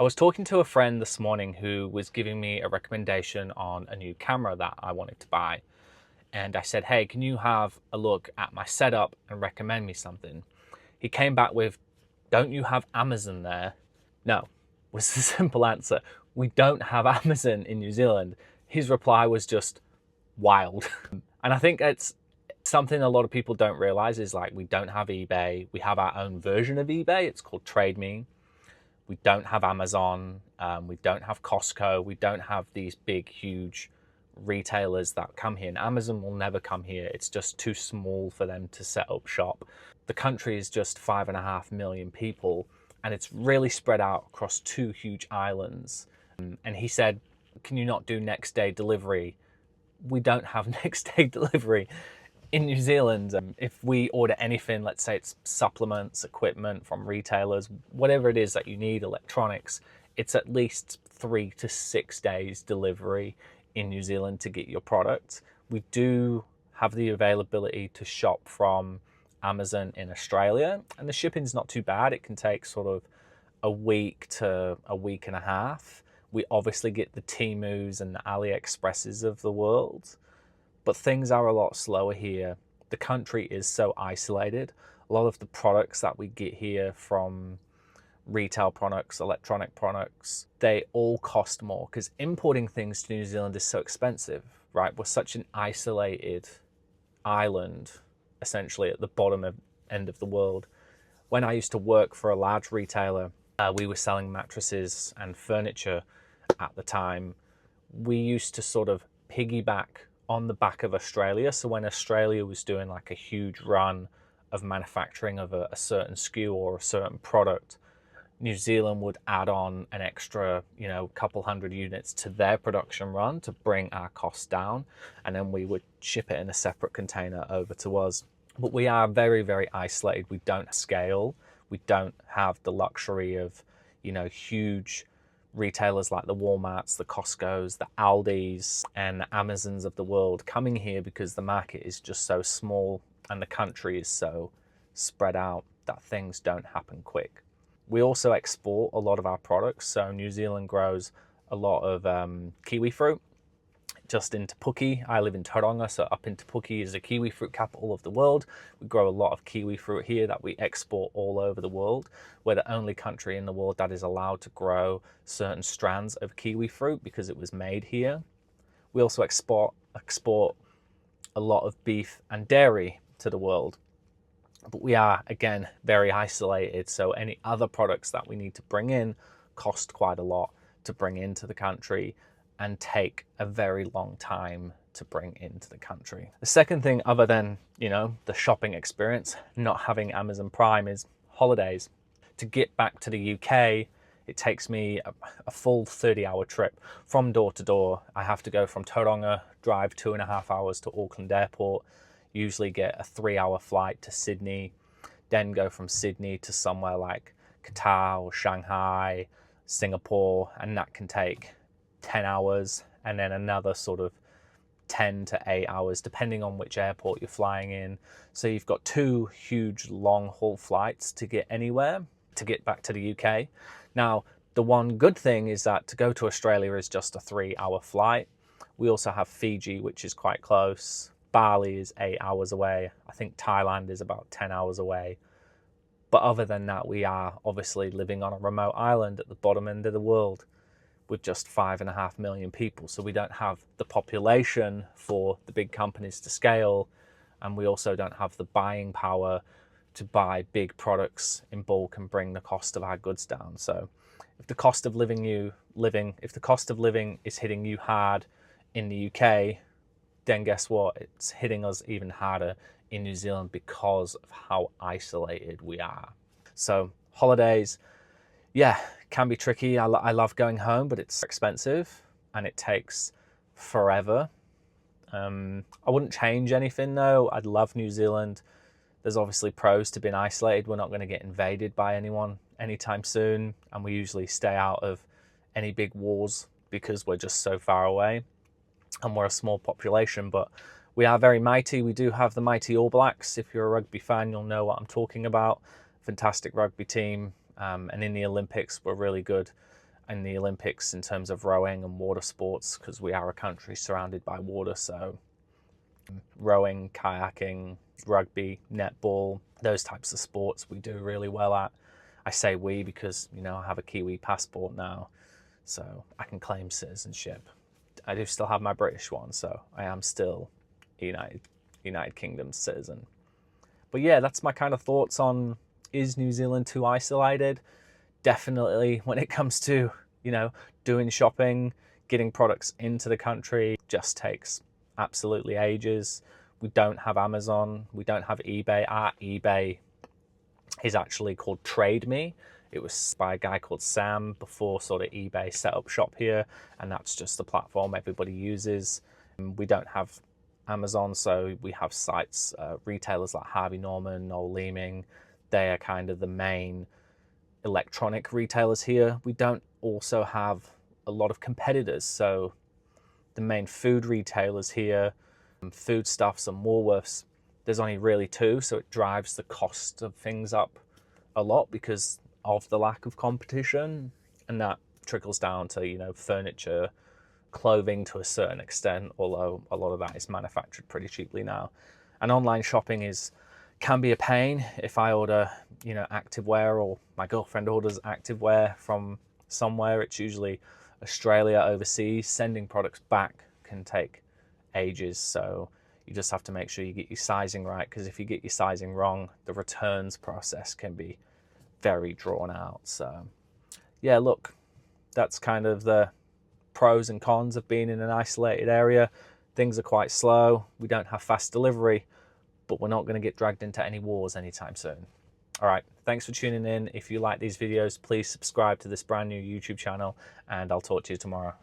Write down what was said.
I was talking to a friend this morning who was giving me a recommendation on a new camera that I wanted to buy. And I said, hey, can you have a look at my setup and recommend me something? He came back with, don't you have Amazon there? No, was the simple answer. We don't have Amazon in New Zealand. His reply was just wild. And I think it's something a lot of people don't realize is like we don't have eBay. We have our own version of eBay. It's called TradeMe. We don't have Amazon. We don't have Costco. We don't have these big, huge retailers that come here. And Amazon will never come here. It's just too small for them to set up shop. The country is just 5.5 million people, and it's really spread out across two huge islands. And he said, can you not do next day delivery? We don't have next day delivery in New Zealand. If we order anything, let's say it's supplements, equipment from retailers, whatever it is that you need, electronics, it's at least 3 to 6 days delivery in New Zealand to get your product. We do have the availability to shop from Amazon in Australia, and the shipping's not too bad. It can take sort of a week to a week and a half. We obviously get the Temus and the AliExpresses of the world, but things are a lot slower here. The country is so isolated. A lot of the products that we get here from retail products, electronic products, they all cost more because importing things to New Zealand is so expensive, right? We're such an isolated island, essentially at the end of the world. When I used to work for a large retailer, we were selling mattresses and furniture at the time. We used to sort of piggyback on the back of Australia. So when Australia was doing like a huge run of manufacturing of a certain SKU or a certain product, New Zealand would add on an extra, couple hundred units to their production run to bring our costs down. And then we would ship it in a separate container over to us. But we are very, very isolated. We don't scale. We don't have the luxury of, huge retailers like the Walmarts, the Costcos, the Aldis, and the Amazons of the world coming here because the market is just so small and the country is so spread out that things don't happen quick. We also export a lot of our products. So New Zealand grows a lot of kiwi fruit just in Te Puke. I live in Tauranga, so up in Te Puke is the kiwi fruit capital of the world. We grow a lot of kiwi fruit here that we export all over the world. We're the only country in the world that is allowed to grow certain strands of kiwi fruit because it was made here. We also export a lot of beef and dairy to the world. But we are, again, very isolated. So any other products that we need to bring in cost quite a lot to bring into the country and take a very long time to bring into the country. The second thing, other than, the shopping experience, not having Amazon Prime, is holidays. To get back to the UK, it takes me a full 30-hour trip from door to door. I have to go from Tauranga, drive 2.5 hours to Auckland Airport, usually get a 3-hour flight to Sydney, then go from Sydney to somewhere like Qatar or Shanghai, Singapore, and that can take 10 hours and then another sort of 10 to 8 hours depending on which airport you're flying in. So you've got 2 huge long haul flights to get anywhere to get back to the UK. Now, the one good thing is that to go to Australia is just a 3-hour flight. We also have Fiji, which is quite close. Bali is 8 hours away. I think Thailand is about 10 hours away. But other than that, we are obviously living on a remote island at the bottom end of the world with just 5.5 million people. So we don't have the population for the big companies to scale. And we also don't have the buying power to buy big products in bulk and bring the cost of our goods down. So if the cost of living is hitting you hard in the UK, then guess what? It's hitting us even harder in New Zealand because of how isolated we are. So holidays, can be tricky. I love going home, but it's expensive and it takes forever. I wouldn't change anything though. I'd love New Zealand. There's obviously pros to being isolated. We're not going to get invaded by anyone anytime soon, and we usually stay out of any big wars because we're just so far away and we're a small population, but we are very mighty. We do have the mighty All Blacks. If you're a rugby fan, you'll know what I'm talking about. Fantastic rugby team. And in the Olympics, we're really good in the Olympics in terms of rowing and water sports, because we are a country surrounded by water. So rowing, kayaking, rugby, netball, those types of sports we do really well at. I say we because, you know, I have a Kiwi passport now, so I can claim citizenship. I do still have my British one, so I am still United Kingdom citizen. But yeah, that's my kind of thoughts on, is New Zealand too isolated? Definitely, when it comes to, you know, doing shopping, getting products into the country, just takes absolutely ages. We don't have Amazon, we don't have eBay. Our eBay is actually called Trade Me. It was by a guy called Sam before sort of eBay set up shop here, and that's just the platform everybody uses. We don't have Amazon, so we have sites, retailers like Harvey Norman, Noel Leeming. They are kind of the main electronic retailers here. We don't also have a lot of competitors, so the main food retailers here, Foodstuffs and Woolworths, there's only really two, so it drives the cost of things up a lot because of the lack of competition, and that trickles down to, you know, furniture, clothing to a certain extent, although a lot of that is manufactured pretty cheaply now. And online shopping can be a pain. If I order, you know, activewear, or my girlfriend orders activewear from somewhere, it's usually Australia, overseas. Sending products back can take ages, so you just have to make sure you get your sizing right, because if you get your sizing wrong, the returns process can be very drawn out. So yeah, look, that's kind of the pros and cons of being in an isolated area. Things are quite slow, we don't have fast delivery, but we're not going to get dragged into any wars anytime soon. All right, thanks for tuning in. If you like these videos, please subscribe to this brand new YouTube channel, and I'll talk to you tomorrow.